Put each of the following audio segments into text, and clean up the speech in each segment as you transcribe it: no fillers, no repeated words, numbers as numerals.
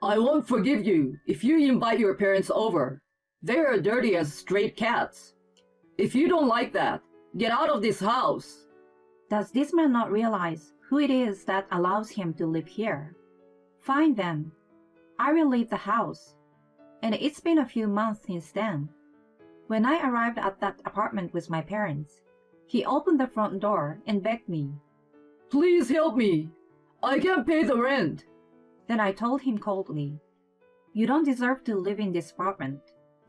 I won't forgive you if you invite your parents over. They are dirty as stray cats. If you don't like that, get out of this house. Does this man not realize who it is that allows him to live here? Fine then. I will leave the house. And it's been a few months since then. When I arrived at that apartment with my parents, he opened the front door and begged me. Please help me. I can't pay the rent. Then I told him coldly, You don't deserve to live in this apartment.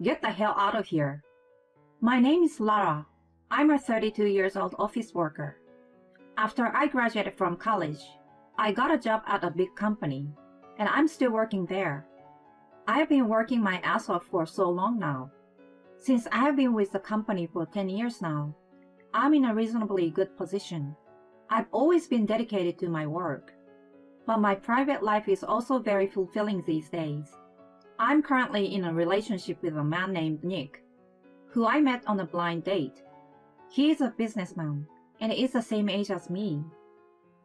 Get the hell out of here. My name is Lara. I'm a 32 years old office worker. After I graduated from college, I got a job at a big company, and I'm still working there. I have been working my ass off for so long now. Since I have been with the company for 10 years now, I'm in a reasonably good position. I've always been dedicated to my work. But my private life is also very fulfilling these days. I'm currently in a relationship with a man named Nick, who I met on a blind date. He is a businessman and is the same age as me.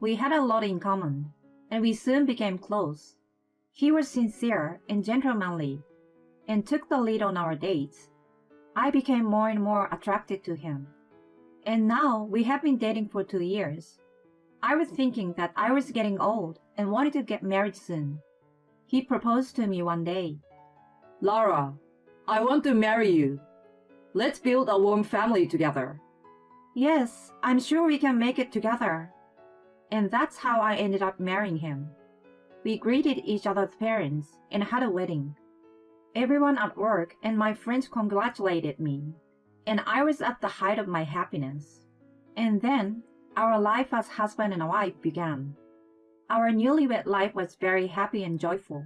We had a lot in common, and we soon became close. He was sincere and gentlemanly, and took the lead on our dates. I became more and more attracted to him. And now we have been dating for 2 years. I was thinking that I was getting old and wanted to get married soon. He proposed to me one day. Lara, I want to marry you. Let's build a warm family together. Yes, I'm sure we can make it together. And that's how I ended up marrying him. We greeted each other's parents and had a wedding. Everyone at work and my friends congratulated me, and I was at the height of my happiness. And then, our life as husband and wife began. Our newlywed life was very happy and joyful.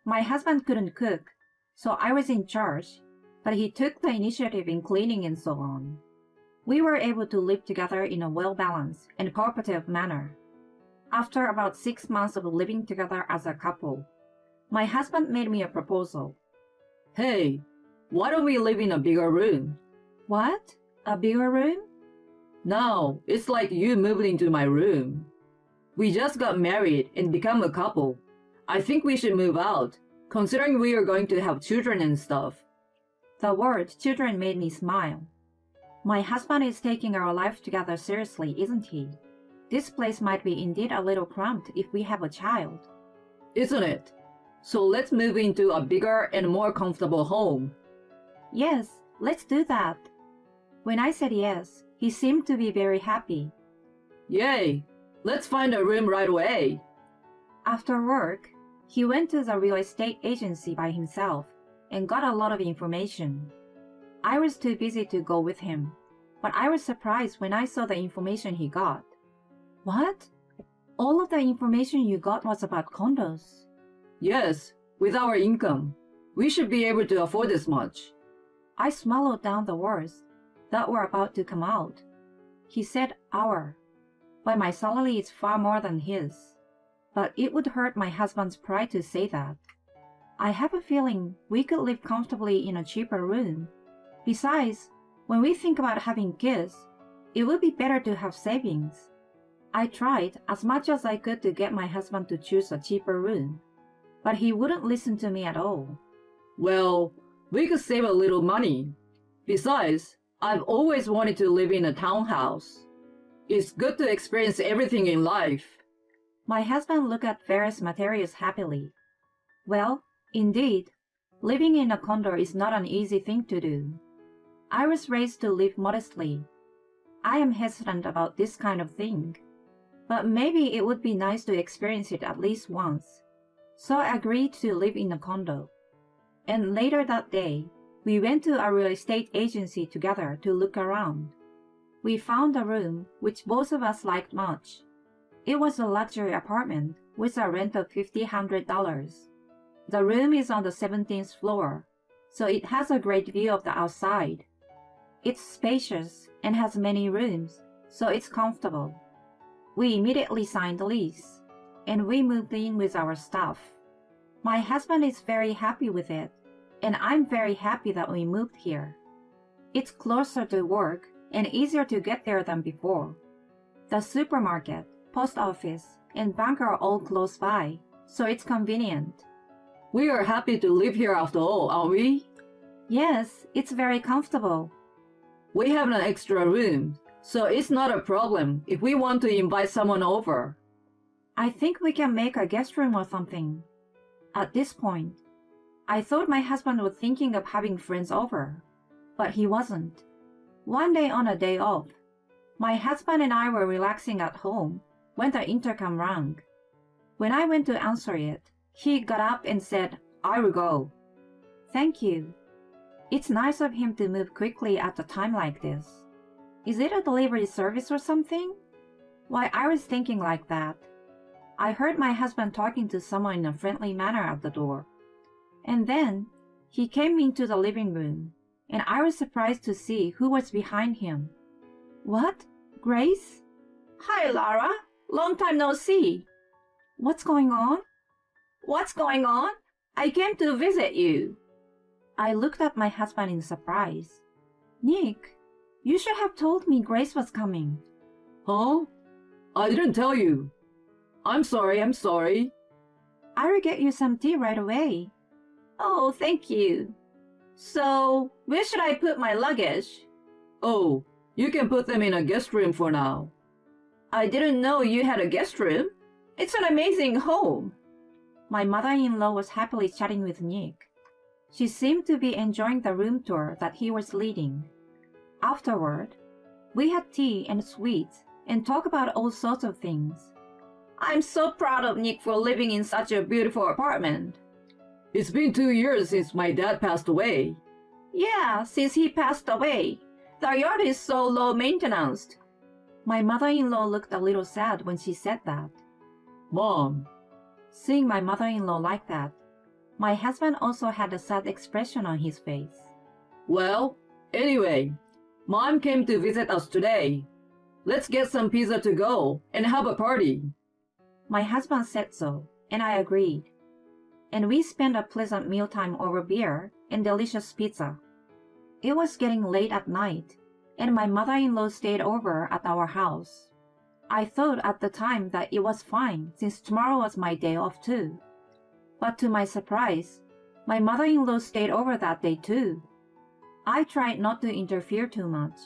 My husband couldn't cook, so I was in charge, but he took the initiative in cleaning and so on. We were able to live together in a well-balanced and cooperative manner. After about 6 months of living together as a couple, my husband made me a proposal. Hey, why don't we live in a bigger room? What? A bigger room? No, it's like you moved into my room. We just got married and become a couple. I think we should move out, considering we are going to have children and stuff. The word children made me smile. My husband is taking our life together seriously, isn't he? This place might be indeed a little cramped if we have a child. Isn't it? So let's move into a bigger and more comfortable home. Yes, let's do that. When I said yes, he seemed to be very happy. Yay! Let's find a room right away. After work, he went to the real estate agency by himself and got a lot of information. I was too busy to go with him, but I was surprised when I saw the information he got. What? All of the information you got was about condos? Yes, with our income, we should be able to afford this much. I swallowed down the words that were about to come out. He said our, but my salary is far more than his. But it would hurt my husband's pride to say that. I have a feeling we could live comfortably in a cheaper room. Besides, when we think about having kids, it would be better to have savings. I tried as much as I could to get my husband to choose a cheaper room, but he wouldn't listen to me at all. Well, we could save a little money. Besides, I've always wanted to live in a townhouse. It's good to experience everything in life. My husband looked at various materials happily. Well, indeed, living in a condo is not an easy thing to do. I was raised to live modestly. I am hesitant about this kind of thing, but maybe it would be nice to experience it at least once. So I agreed to live in a condo. And later that day, we went to a real estate agency together to look around. We found a room which both of us liked much. It was a luxury apartment with a rent of $1,500. The room is on the 17th floor, so it has a great view of the outside. It's spacious and has many rooms, so it's comfortable. We immediately signed the lease, and we moved in with our stuff. My husband is very happy with it, and I'm very happy that we moved here. It's closer to work and easier to get there than before. The supermarket, post office, and bank are all close by, so it's convenient. We are happy to live here after all, aren't we? Yes, it's very comfortable. We have an extra room, so it's not a problem if we want to invite someone over. I think we can make a guest room or something. At this point, I thought my husband was thinking of having friends over, but he wasn't. One day on a day off, my husband and I were relaxing at home when the intercom rang. When I went to answer it, he got up and said, "I will go." Thank you. It's nice of him to move quickly at a time like this. Is it a delivery service or something? Why, I was thinking like that. I heard my husband talking to someone in a friendly manner at the door. And then he came into the living room, and I was surprised to see who was behind him. What? Grace? Hi, Lara. Long time no see. What's going on? What's going on? I came to visit you. I looked at my husband in surprise. Nick, you should have told me Grace was coming. Huh? I didn't tell you. I'm sorry. I will get you some tea right away. Oh, thank you. So, where should I put my luggage? Oh, you can put them in a guest room for now. I didn't know you had a guest room. It's an amazing home. My mother-in-law was happily chatting with Nick. She seemed to be enjoying the room tour that he was leading. Afterward, we had tea and sweets and talked about all sorts of things. I'm so proud of Nick for living in such a beautiful apartment. It's been 2 years since my dad passed away. Yeah, since he passed away. The yard is so low maintenance. My mother-in-law looked a little sad when she said that. Mom. Seeing my mother-in-law like that, my husband also had a sad expression on his face. Well, anyway, Mom came to visit us today. Let's get some pizza to go and have a party. My husband said so, and I agreed. And we spent a pleasant mealtime over beer and delicious pizza. It was getting late at night, and my mother-in-law stayed over at our house. I thought at the time that it was fine since tomorrow was my day off too. But to my surprise, my mother-in-law stayed over that day too. I tried not to interfere too much.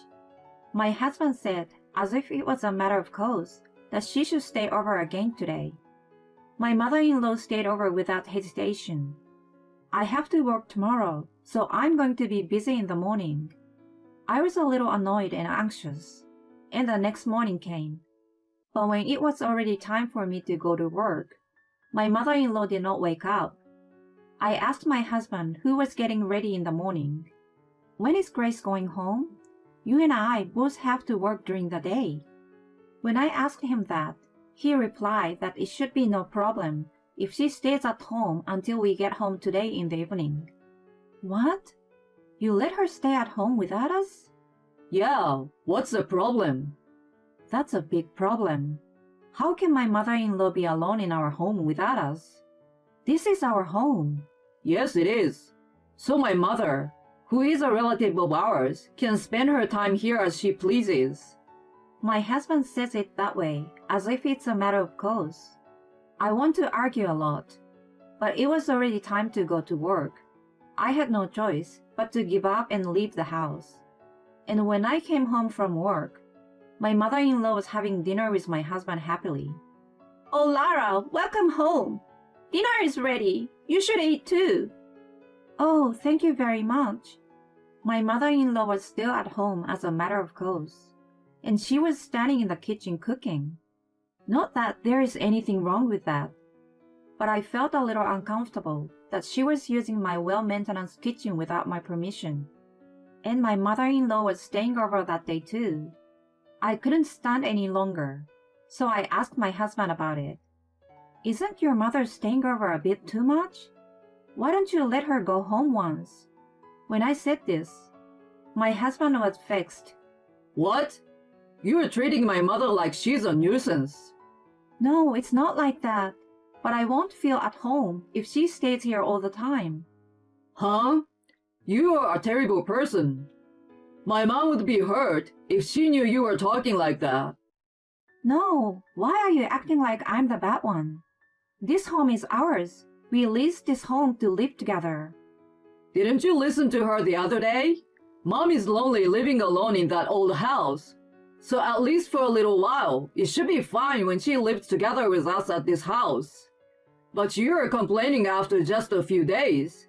My husband said, as if it was a matter of course, that she should stay over again today. My mother-in-law stayed over without hesitation. I have to work tomorrow, so I'm going to be busy in the morning. I was a little annoyed and anxious, and the next morning came. But when it was already time for me to go to work, my mother-in-law did not wake up. I asked my husband who was getting ready in the morning. When is Grace going home? You and I both have to work during the day. When I asked him that, he replied that it should be no problem if she stays at home until we get home today in the evening. What? You let her stay at home without us? Yeah, what's the problem? That's a big problem. How can my mother-in-law be alone in our home without us? This is our home. Yes, it is. So my mother, who is a relative of ours, can spend her time here as she pleases. My husband says it that way, as if it's a matter of course. I want to argue a lot, but it was already time to go to work. I had no choice but to give up and leave the house. And when I came home from work, my mother-in-law was having dinner with my husband happily. Oh, Lara, welcome home. Dinner is ready. You should eat too. Oh, thank you very much. My mother-in-law was still at home as a matter of course, and she was standing in the kitchen cooking. Not that there is anything wrong with that, but I felt a little uncomfortable that she was using my well-maintenance kitchen without my permission. And my mother-in-law was staying over that day too. I couldn't stand any longer, so I asked my husband about it. Isn't your mother staying over a bit too much? Why don't you let her go home once? When I said this, my husband was vexed. What? You are treating my mother like she's a nuisance. No, it's not like that, but I won't feel at home if she stays here all the time. Huh? You are a terrible person. My mom would be hurt if she knew you were talking like that. No, why are you acting like I'm the bad one? This home is ours. We leased this home to live together. Didn't you listen to her the other day? Mom is lonely living alone in that old house. So at least for a little while, it should be fine when she lives together with us at this house. But you're complaining after just a few days.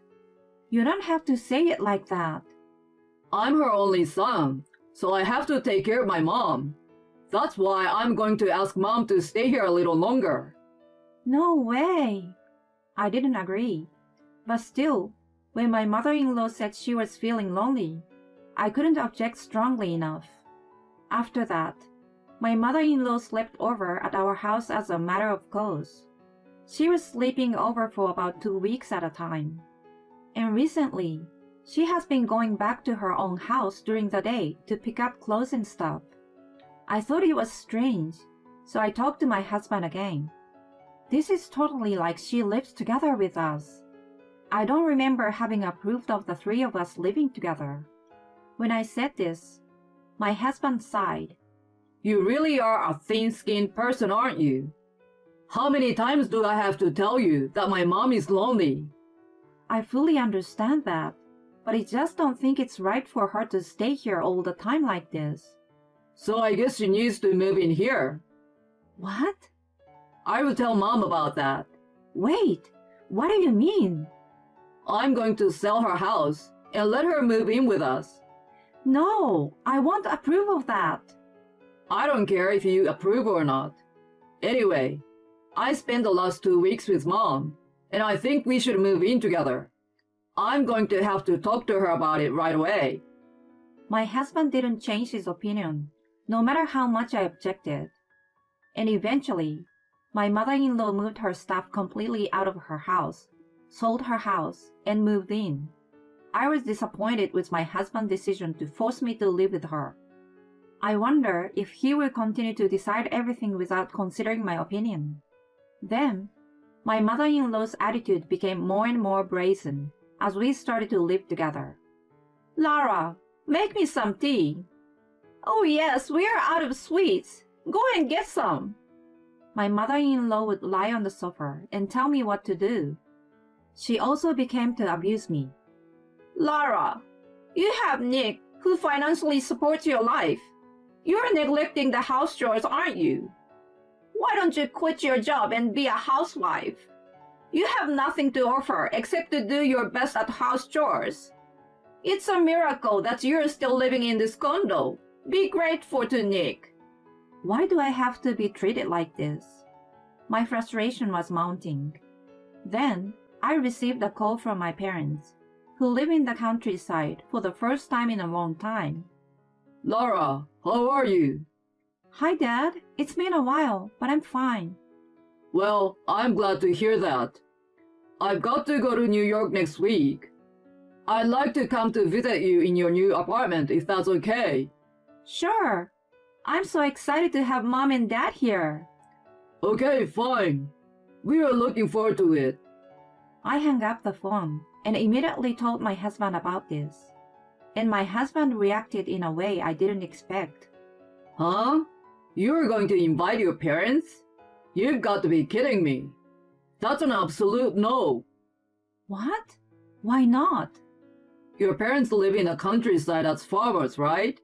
You don't have to say it like that. I'm her only son, so I have to take care of my mom. That's why I'm going to ask Mom to stay here a little longer. No way. I didn't agree. But still, when my mother-in-law said she was feeling lonely, I couldn't object strongly enough. After that, my mother-in-law slept over at our house as a matter of course. She was sleeping over for about 2 weeks at a time. And recently, she has been going back to her own house during the day to pick up clothes and stuff. I thought it was strange, so I talked to my husband again. This is totally like she lives together with us. I don't remember having approved of the 3 of us living together. When I said this, my husband sighed. You really are a thin-skinned person, aren't you? How many times do I have to tell you that my mom is lonely? I fully understand that, but I just don't think it's right for her to stay here all the time like this. So I guess she needs to move in here. What? I will tell Mom about that. Wait, what do you mean? I'm going to sell her house and let her move in with us. No, I won't approve of that. I don't care if you approve or not. Anyway, I spent the last 2 weeks with Mom, and I think we should move in together. I'm going to have to talk to her about it right away. My husband didn't change his opinion, no matter how much I objected. And eventually, my mother-in-law moved her stuff completely out of her house, sold her house, and moved in. I was disappointed with my husband's decision to force me to live with her. I wonder if he will continue to decide everything without considering my opinion. Then, my mother-in-law's attitude became more and more brazen as we started to live together. Lara, make me some tea. Oh yes, we are out of sweets. Go and get some. My mother-in-law would lie on the sofa and tell me what to do. She also began to abuse me. Lara, you have Nick, who financially supports your life. You're neglecting the house chores, aren't you? Why don't you quit your job and be a housewife? You have nothing to offer except to do your best at house chores. It's a miracle that you're still living in this condo. Be grateful to Nick. Why do I have to be treated like this? My frustration was mounting. Then, I received a call from my parents, who live in the countryside for the first time in a long time. Laura, how are you? Hi, Dad. It's been a while, but I'm fine. Well, I'm glad to hear that. I've got to go to New York next week. I'd like to come to visit you in your new apartment if that's okay. Sure. I'm so excited to have Mom and Dad here. Okay, fine. We are looking forward to it. I hung up the phone and immediately told my husband about this. And my husband reacted in a way I didn't expect. Huh? You're going to invite your parents? You've got to be kidding me. That's an absolute no. What? Why not? Your parents live in the countryside as farmers, right?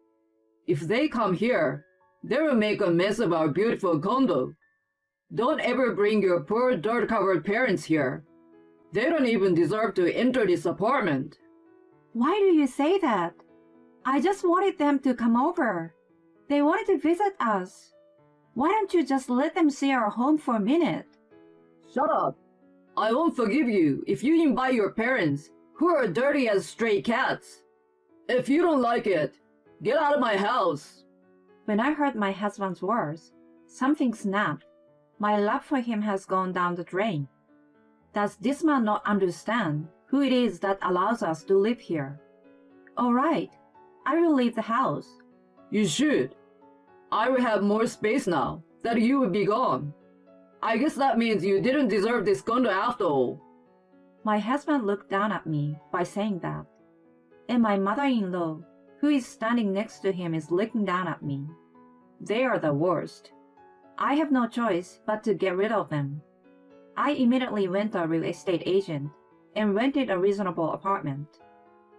If they come here, they will make a mess of our beautiful condo. Don't ever bring your poor dirt-covered parents here. They don't even deserve to enter this apartment. Why do you say that? I just wanted them to come over. They wanted to visit us. Why don't you just let them see our home for a minute? Shut up. I won't forgive you if you invite your parents, who are dirty as stray cats. If you don't like it, get out of my house. When I heard my husband's words, something snapped. My love for him has gone down the drain. Does this man not understand who it is that allows us to live here? All right, I will leave the house. You should. I will have more space now that you will be gone. I guess that means you didn't deserve this condo after all. My husband looked down at me by saying that, and my mother-in-law, who is standing next to him, is looking down at me. They are the worst. I have no choice but to get rid of them. I immediately went to a real estate agent and rented a reasonable apartment.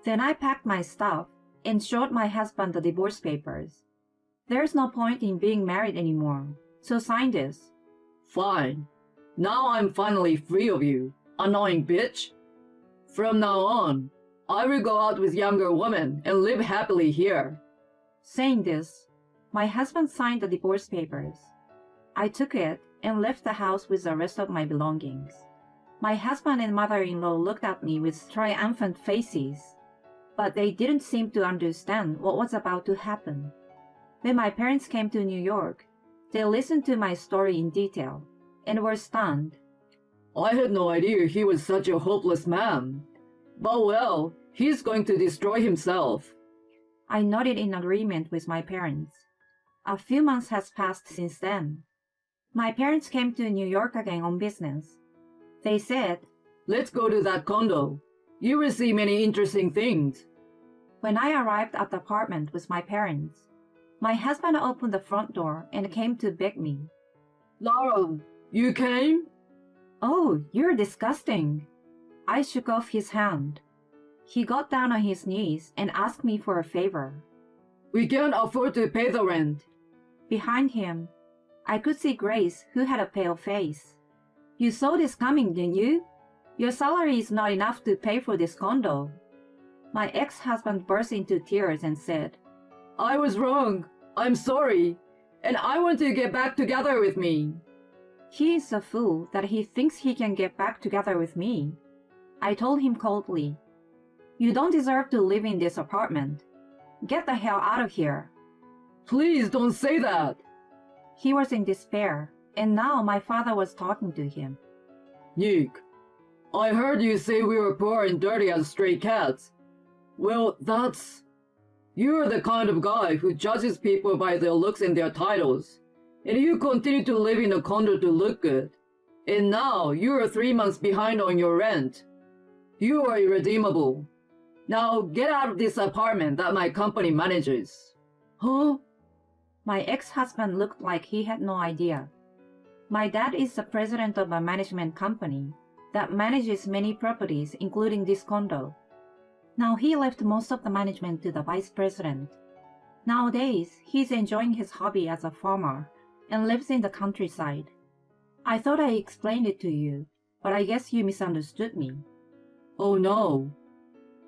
Then I packed my stuff and showed my husband the divorce papers. There's no point in being married anymore, so sign this. Fine. Now I'm finally free of you, annoying bitch. From now on, I will go out with younger women and live happily here. Saying this, my husband signed the divorce papers. I took it and left the house with the rest of my belongings. My husband and mother-in-law looked at me with triumphant faces, but they didn't seem to understand what was about to happen. When my parents came to New York, they listened to my story in detail and were stunned. I had no idea he was such a hopeless man. But well, he's going to destroy himself. I nodded in agreement with my parents. A few months has passed since then. My parents came to New York again on business. They said, Let's go to that condo. You will see many interesting things. When I arrived at the apartment with my parents, my husband opened the front door and came to beg me. Lara, you came? Oh, you're disgusting. I shook off his hand. He got down on his knees and asked me for a favor. We can't afford to pay the rent. Behind him, I could see Grace, who had a pale face. You saw this coming, didn't you? Your salary is not enough to pay for this condo. My ex-husband burst into tears and said, I was wrong. I'm sorry. And I want to get back together with me. He is a fool that he thinks he can get back together with me. I told him coldly, You don't deserve to live in this apartment. Get the hell out of here. Please don't say that. He was in despair, and now my father was talking to him. Nick, I heard you say we were poor and dirty as stray cats. Well, You're the kind of guy who judges people by their looks and their titles. And you continue to live in a condo to look good. And now you are 3 months behind on your rent. You are irredeemable. Now get out of this apartment that my company manages. Huh? My ex-husband looked like he had no idea. My dad is the president of a management company that manages many properties, including this condo. Now he left most of the management to the vice president. Nowadays, he's enjoying his hobby as a farmer and lives in the countryside. I thought I explained it to you, but I guess you misunderstood me. Oh no.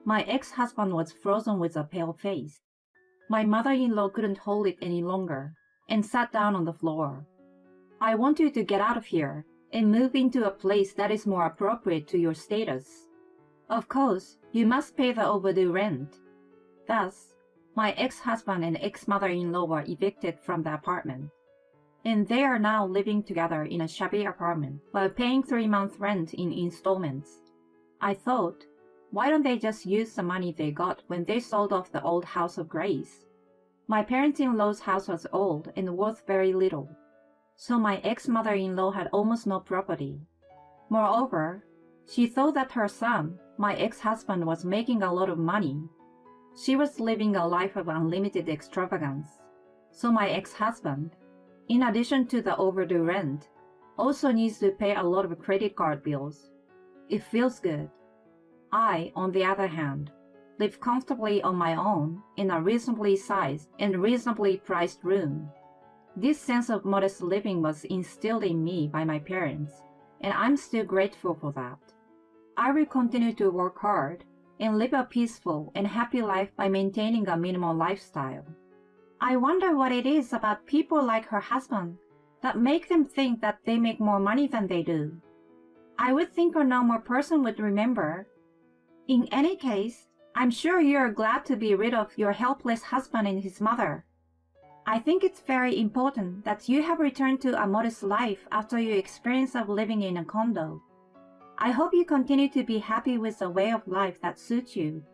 My ex-husband was frozen with a pale face. My mother-in-law couldn't hold it any longer and sat down on the floor. I want you to get out of here and move into a place that is more appropriate to your status. Of course, you must pay the overdue rent. Thus, my ex-husband and ex-mother-in-law were evicted from the apartment, and they are now living together in a shabby apartment while paying 3-month rent in installments. I thought, why don't they just use the money they got when they sold off the old house of Grace? My parents-in-law's house was old and worth very little, so my ex-mother-in-law had almost no property. Moreover, she thought that her son, my ex-husband, was making a lot of money. She was living a life of unlimited extravagance. So my ex-husband, in addition to the overdue rent, also needs to pay a lot of credit card bills. It feels good. I, on the other hand, live comfortably on my own in a reasonably sized and reasonably priced room. This sense of modest living was instilled in me by my parents, and I'm still grateful for that. I will continue to work hard and live a peaceful and happy life by maintaining a minimal lifestyle. I wonder what it is about people like her husband that make them think that they make more money than they do. I would think a normal person would remember. In any case, I'm sure you're glad to be rid of your helpless husband and his mother. I think it's very important that you have returned to a modest life after your experience of living in a condo. I hope you continue to be happy with the way of life that suits you